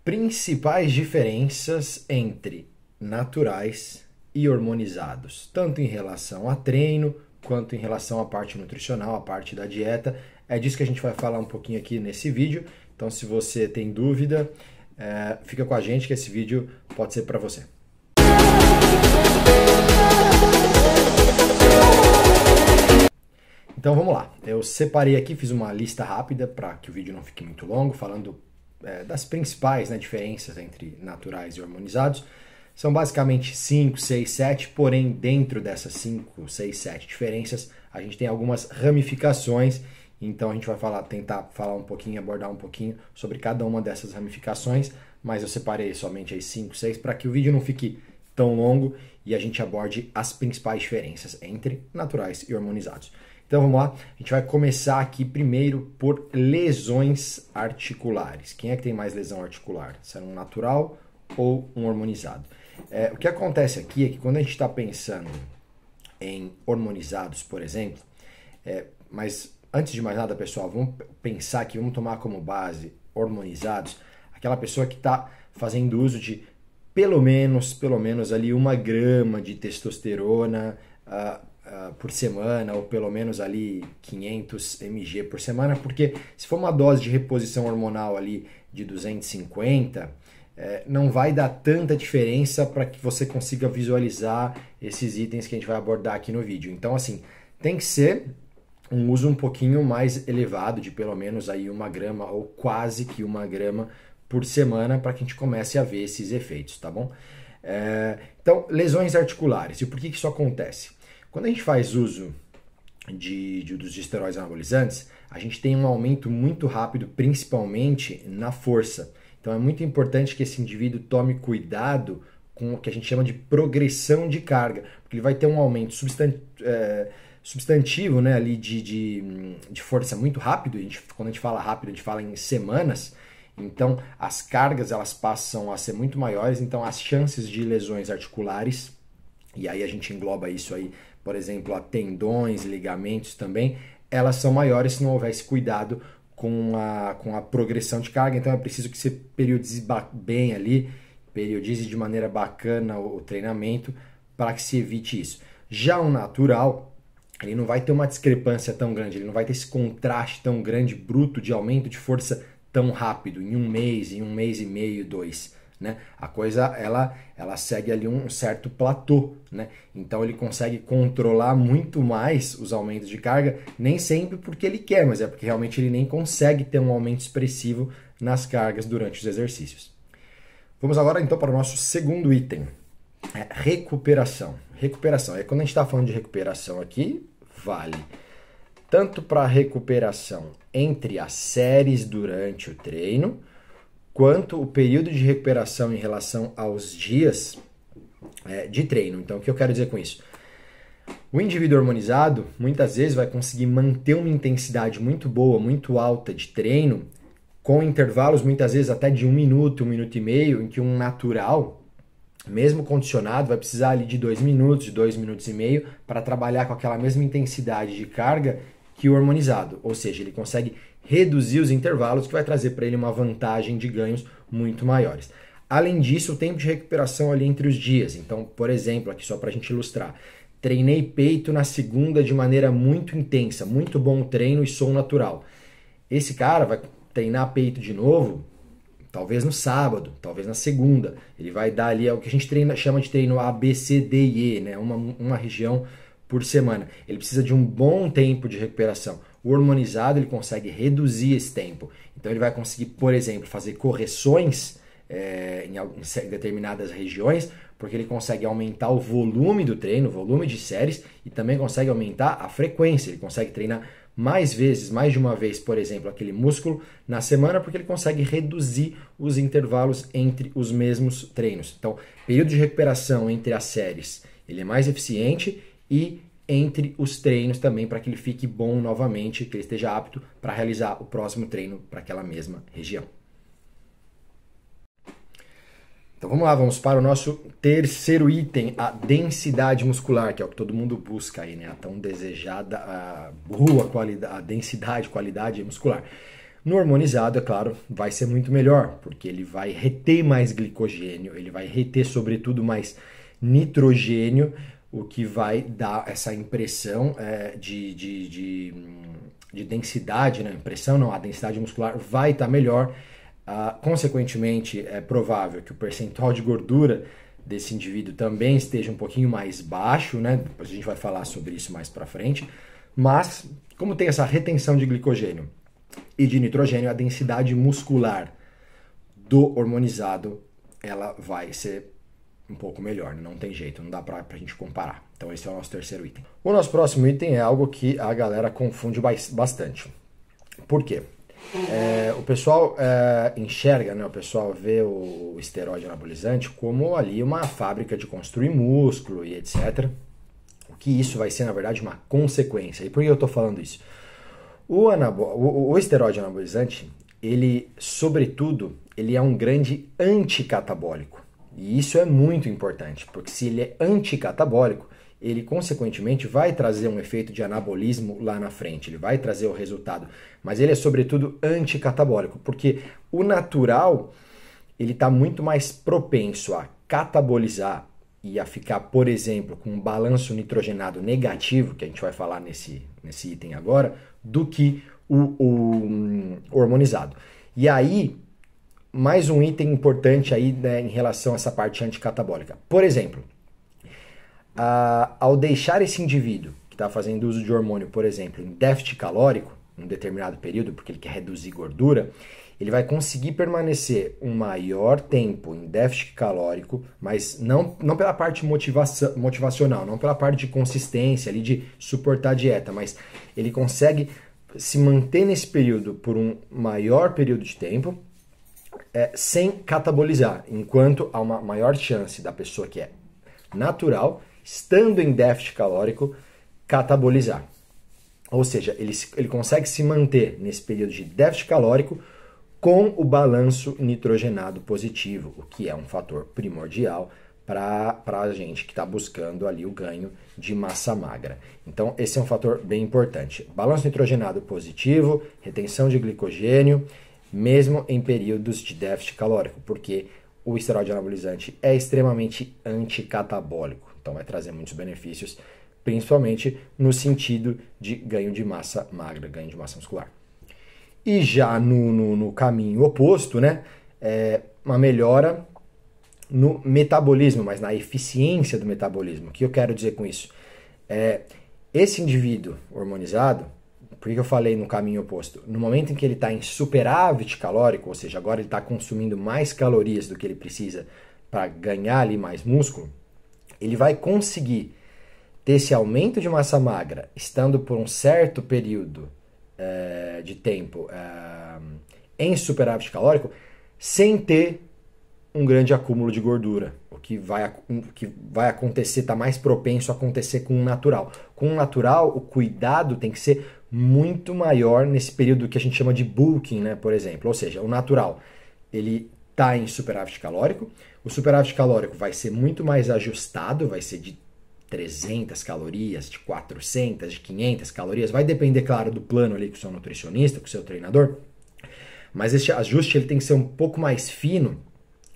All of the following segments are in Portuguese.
Principais diferenças entre naturais e hormonizados, tanto em relação a treino, quanto em relação à parte nutricional, à parte da dieta. É disso que a gente vai falar um pouquinho aqui nesse vídeo. Então, se você tem dúvida, fica com a gente que esse vídeo pode ser para você. Então vamos lá, eu separei aqui, fiz uma lista rápida para que o vídeo não fique muito longo, falando das principais diferenças entre naturais e hormonizados. São basicamente 5, 6, 7, porém dentro dessas 5, 6, 7 diferenças a gente tem algumas ramificações, então a gente vai tentar falar um pouquinho, abordar um pouquinho sobre cada uma dessas ramificações, mas eu separei somente as 5, 6 para que o vídeo não fique tão longo e a gente aborde as principais diferenças entre naturais e hormonizados. Então vamos lá, a gente vai começar aqui primeiro por lesões articulares. Quem é que tem mais lesão articular? Se é um natural ou um hormonizado? O que acontece aqui é que quando a gente está pensando em hormonizados, por exemplo, mas antes de mais nada, pessoal, vamos pensar aqui, vamos tomar como base hormonizados, aquela pessoa que está fazendo uso de pelo menos ali 1 grama de testosterona por semana, ou pelo menos ali 500 mg por semana, porque se for uma dose de reposição hormonal ali de 250, não vai dar tanta diferença para que você consiga visualizar esses itens que a gente vai abordar aqui no vídeo. Então, assim, tem que ser um uso um pouquinho mais elevado, de pelo menos aí 1 grama ou quase que 1 grama por semana, para que a gente comece a ver esses efeitos, tá bom? Então, lesões articulares. E por que isso acontece? Quando a gente faz uso dos esteroides anabolizantes, a gente tem um aumento muito rápido, principalmente na força. Então é muito importante que esse indivíduo tome cuidado com o que a gente chama de progressão de carga, porque ele vai ter um aumento substantivo, né, ali de força muito rápido. Quando a gente fala rápido, a gente fala em semanas. Então as cargas elas passam a ser muito maiores, então as chances de lesões articulares, e aí a gente engloba isso aí, por exemplo, a tendões, ligamentos também, elas são maiores se não houver esse cuidado com a progressão de carga. Então é preciso que você periodize bem ali, periodize de maneira bacana o treinamento para que se evite isso. Já o natural, ele não vai ter uma discrepância tão grande, ele não vai ter esse contraste tão grande, bruto, de aumento de força tão rápido, em um mês e meio, 2. Né? A coisa ela segue ali um certo platô, né? Então ele consegue controlar muito mais os aumentos de carga, nem sempre porque ele quer, mas é porque realmente ele nem consegue ter um aumento expressivo nas cargas durante os exercícios. Vamos agora então para o nosso segundo item, recuperação. Recuperação, quando a gente está falando de recuperação aqui, vale tanto para recuperação entre as séries durante o treino, quanto o período de recuperação em relação aos dias de treino. Então, o que eu quero dizer com isso? O indivíduo hormonizado, muitas vezes, vai conseguir manter uma intensidade muito boa, muito alta de treino, com intervalos, muitas vezes, até de 1 minuto, 1 minuto e meio, em que um natural, mesmo condicionado, vai precisar ali de 2 minutos, de 2 minutos e meio, para trabalhar com aquela mesma intensidade de carga que o hormonizado. Ou seja, ele consegue reduzir os intervalos, que vai trazer para ele uma vantagem de ganhos muito maiores. Além disso, o tempo de recuperação ali entre os dias. Então, por exemplo, aqui só para a gente ilustrar, treinei peito na segunda de maneira muito intensa, muito bom treino e sou natural. Esse cara vai treinar peito de novo, talvez no sábado, talvez na segunda. Ele vai dar ali o que a gente chama de treino A, B, C, D e E, né? uma região por semana. Ele precisa de um bom tempo de recuperação. O hormonizado ele consegue reduzir esse tempo. Então ele vai conseguir, por exemplo, fazer correções em determinadas regiões, porque ele consegue aumentar o volume do treino, o volume de séries, e também consegue aumentar a frequência. Ele consegue treinar mais vezes, mais de uma vez, por exemplo, aquele músculo na semana, porque ele consegue reduzir os intervalos entre os mesmos treinos. Então, período de recuperação entre as séries, ele é mais eficiente, e entre os treinos também, para que ele fique bom novamente, que ele esteja apto para realizar o próximo treino para aquela mesma região. Então vamos lá, vamos para o nosso terceiro item, a densidade muscular, que é o que todo mundo busca aí, né? A tão desejada, a boa qualidade, a densidade, qualidade muscular. No hormonizado, é claro, vai ser muito melhor, porque ele vai reter mais glicogênio, ele vai reter, sobretudo, mais nitrogênio, o que vai dar essa impressão de densidade, né? Impressão não, a densidade muscular vai estar melhor. Consequentemente, é provável que o percentual de gordura desse indivíduo também esteja um pouquinho mais baixo, né? Depois a gente vai falar sobre isso mais para frente. Mas, como tem essa retenção de glicogênio e de nitrogênio, a densidade muscular do hormonizado ela vai ser um pouco melhor, né? Não tem jeito, não dá pra gente comparar. Então esse é o nosso terceiro item. O nosso próximo item é algo que a galera confunde bastante. Por quê? O pessoal enxerga, né? O pessoal vê o esteroide anabolizante como ali uma fábrica de construir músculo e etc. O que isso vai ser, na verdade, uma consequência. E por que eu estou falando isso? O esteroide anabolizante, ele, sobretudo, ele é um grande anticatabólico. E isso é muito importante, porque se ele é anticatabólico, ele consequentemente vai trazer um efeito de anabolismo lá na frente, ele vai trazer o resultado. Mas ele é sobretudo anticatabólico, porque o natural, ele está muito mais propenso a catabolizar e a ficar, por exemplo, com um balanço nitrogenado negativo, que a gente vai falar nesse item agora, do que o hormonizado. E aí, mais um item importante aí, né, em relação a essa parte anticatabólica. Por exemplo, ao deixar esse indivíduo que está fazendo uso de hormônio, por exemplo, em déficit calórico, em um determinado período, porque ele quer reduzir gordura, ele vai conseguir permanecer um maior tempo em déficit calórico, mas não pela parte motivacional, não pela parte de consistência, ali de suportar a dieta, mas ele consegue se manter nesse período por um maior período de tempo, sem catabolizar, enquanto há uma maior chance da pessoa que é natural, estando em déficit calórico, catabolizar. Ou seja, ele consegue se manter nesse período de déficit calórico com o balanço nitrogenado positivo, o que é um fator primordial para a gente que está buscando ali o ganho de massa magra. Então, esse é um fator bem importante. Balanço nitrogenado positivo, retenção de glicogênio, mesmo em períodos de déficit calórico, porque o esteroide anabolizante é extremamente anticatabólico, então vai trazer muitos benefícios, principalmente no sentido de ganho de massa magra, ganho de massa muscular. E já no caminho oposto, né, uma melhora no metabolismo, mas na eficiência do metabolismo. O que eu quero dizer com isso? Esse indivíduo hormonizado, por que eu falei no caminho oposto? No momento em que ele está em superávit calórico, ou seja, agora ele está consumindo mais calorias do que ele precisa para ganhar ali mais músculo, ele vai conseguir ter esse aumento de massa magra, estando por um certo período de tempo em superávit calórico, sem ter um grande acúmulo de gordura. O que vai acontecer, está mais propenso a acontecer com o natural. Com o natural, o cuidado tem que ser muito maior nesse período que a gente chama de bulking, né, por exemplo. Ou seja, o natural, ele está em superávit calórico. O superávit calórico vai ser muito mais ajustado, vai ser de 300 calorias, de 400, de 500 calorias. Vai depender, claro, do plano ali com o seu nutricionista, com o seu treinador. Mas esse ajuste ele tem que ser um pouco mais fino,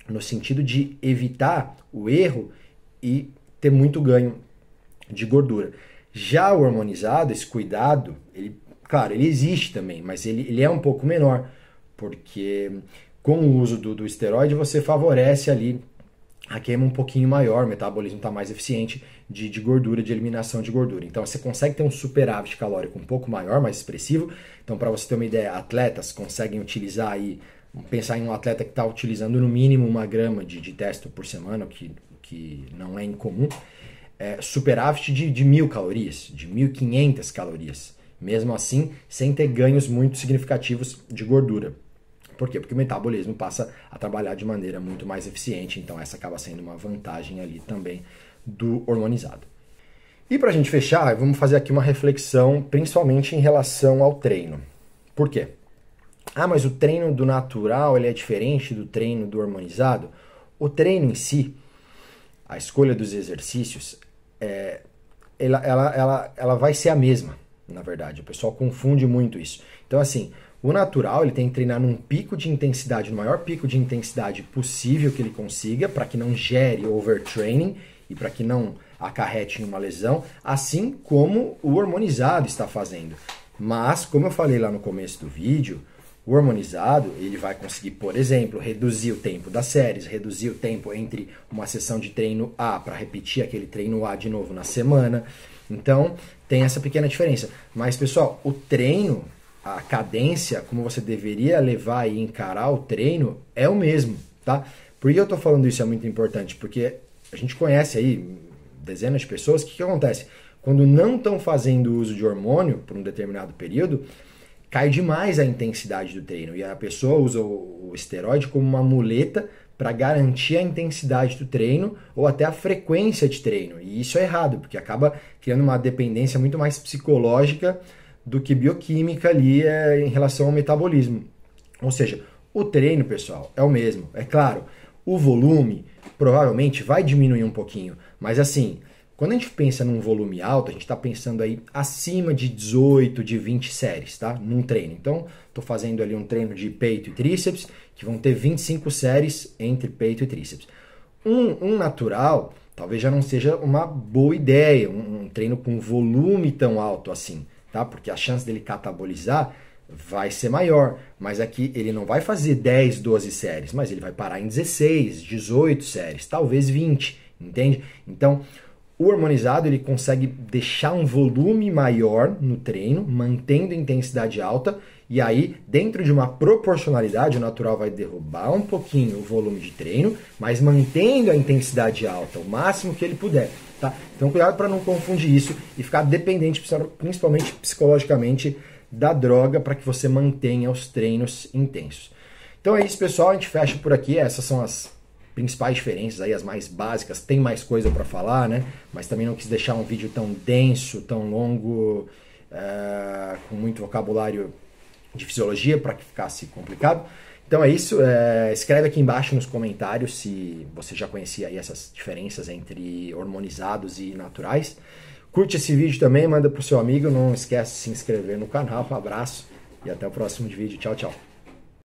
no sentido de evitar o erro e ter muito ganho de gordura. Já o hormonizado, esse cuidado, claro, ele existe também, mas ele é um pouco menor, porque com o uso do esteroide você favorece ali a queima um pouquinho maior, o metabolismo está mais eficiente de gordura, de eliminação de gordura. Então você consegue ter um superávit calórico um pouco maior, mais expressivo. Então, para você ter uma ideia, atletas conseguem utilizar aí, pensar em um atleta que está utilizando no mínimo 1 grama de testo por semana, o que não é incomum, superávit de 1.000 calorias, de 1.500 calorias. Mesmo assim, sem ter ganhos muito significativos de gordura. Por quê? Porque o metabolismo passa a trabalhar de maneira muito mais eficiente, então essa acaba sendo uma vantagem ali também do hormonizado. E para a gente fechar, vamos fazer aqui uma reflexão, principalmente em relação ao treino. Por quê? Mas o treino do natural ele é diferente do treino do hormonizado? O treino em si, a escolha dos exercícios, ela vai ser a mesma, na verdade. O pessoal confunde muito isso. Então, assim, O natural, ele tem que treinar num pico de intensidade, no maior pico de intensidade possível que ele consiga, para que não gere overtraining e para que não acarrete em uma lesão, assim como o hormonizado está fazendo. Mas, como eu falei lá no começo do vídeo, o hormonizado, ele vai conseguir, por exemplo, reduzir o tempo das séries, reduzir o tempo entre uma sessão de treino A para repetir aquele treino A de novo na semana. Então, tem essa pequena diferença. Mas, pessoal, o treino, a cadência, como você deveria levar e encarar o treino, é o mesmo, tá? Por que eu tô falando isso é muito importante? Porque a gente conhece aí dezenas de pessoas, o que acontece? Quando não estão fazendo uso de hormônio por um determinado período, cai demais a intensidade do treino. E a pessoa usa o esteroide como uma muleta para garantir a intensidade do treino ou até a frequência de treino. E isso é errado, porque acaba criando uma dependência muito mais psicológica do que bioquímica ali em relação ao metabolismo. Ou seja, o treino, pessoal, é o mesmo. É claro, o volume provavelmente vai diminuir um pouquinho, mas assim, quando a gente pensa num volume alto, a gente está pensando aí acima de 18, de 20 séries, tá? Num treino. Então, estou fazendo ali um treino de peito e tríceps, que vão ter 25 séries entre peito e tríceps. Um natural, talvez já não seja uma boa ideia, um treino com volume tão alto assim, tá? Porque a chance dele catabolizar vai ser maior, mas aqui ele não vai fazer 10, 12 séries, mas ele vai parar em 16, 18 séries, talvez 20, entende? Então, o hormonizado ele consegue deixar um volume maior no treino, mantendo a intensidade alta, e aí, dentro de uma proporcionalidade, o natural vai derrubar um pouquinho o volume de treino, mas mantendo a intensidade alta, o máximo que ele puder, tá? Então, cuidado para não confundir isso e ficar dependente, principalmente psicologicamente, da droga para que você mantenha os treinos intensos. Então é isso, pessoal, a gente fecha por aqui. Essas são as principais diferenças aí, as mais básicas. Tem mais coisa para falar, né? Mas também não quis deixar um vídeo tão denso, tão longo, com muito vocabulário de fisiologia para que ficasse complicado. Então é isso, escreve aqui embaixo nos comentários se você já conhecia aí essas diferenças entre hormonizados e naturais. Curte esse vídeo também, manda pro seu amigo, não esquece de se inscrever no canal. Um abraço e até o próximo vídeo. Tchau, tchau.